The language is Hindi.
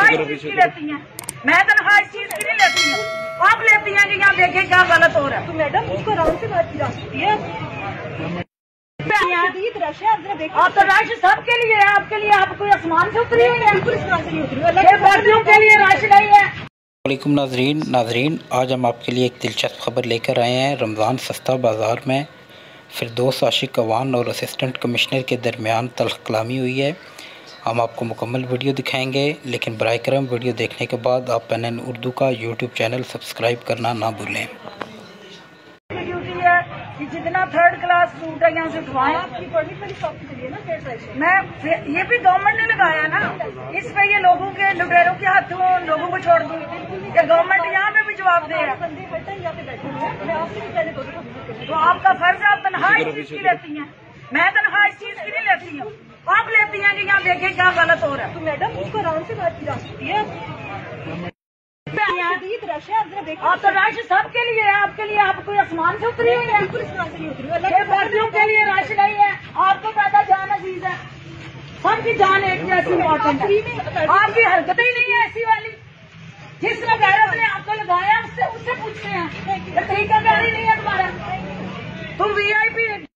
तनख्वाह इस चीज की लेती हैं, मैं तनख्वाह इस चीज की नहीं लेती हूँ। आप लेती हैं कि यहाँ देखे क्या गलत हो रहा है। तो मैडम उसको आराम से बात की जा सकती है। आप तो रश सबके लिए है, आपके लिए आप कोई आसमान से उतरी हुई है, आसमान से नहीं उतरी हुई, सर्दियों के लिए रश नहीं है। वालेकुम नाजरीन, आज हम आपके लिए एक दिलचस्प खबर लेकर आए हैं। रमज़ान सस्ता बाज़ार में फिरदौस आशिक अवान और असिस्टेंट कमिश्नर के दरमियान तल्ख कलामी हुई है। हम आपको मुकम्मल वीडियो दिखाएंगे, लेकिन बराए करम वीडियो देखने के बाद आप PNN उर्दू का यूट्यूब चैनल सब्सक्राइब करना ना भूलें। ड्यूटी है कि जितना थर्ड क्लास सूट है यहाँ से उठवाएं। आपकी परमिट वाली शॉप के लिए ना फेयर प्राइस है। मैं ये भी गवर्नमेंट ने लगाया ना, इस पे ये लोगों के लुटेरों के हाथों लोगों को छोड़ दूं या गवर्नमेंट यहाँ पे भी जवाब दे। बंदे हर टाइम यहाँ पे बैठे हुए हैं, मैं आपसे भी पहले बोल रहा तो आपका फर्ज है, आप तनख्वाह इस चीज की लेती हैं, मैं तनख्वाह इस चीज की नहीं लेती हूँ। आप लेती हैं कि यहाँ देखे क्या गलत हो रहा है। तो मैडम उसको आराम से बात की जा सकती है। आप तो रश सबके लिए है, आपके लिए आप कोई आसमान से उतरी हुई है, आसमान से नहीं उतरी हुई, सर्दियों के लिए रश नहीं है। आपको ज्यादा जान अजीज है, सबकी जान एक जैसी इम्पोर्टेंट है। आपकी हरकतें ही नहीं है ऐसी वाली। जिसने गैरत ने आपको लगाया उससे पूछते हैं, तरीका कारी नहीं है तुम्हारा। तुम VIP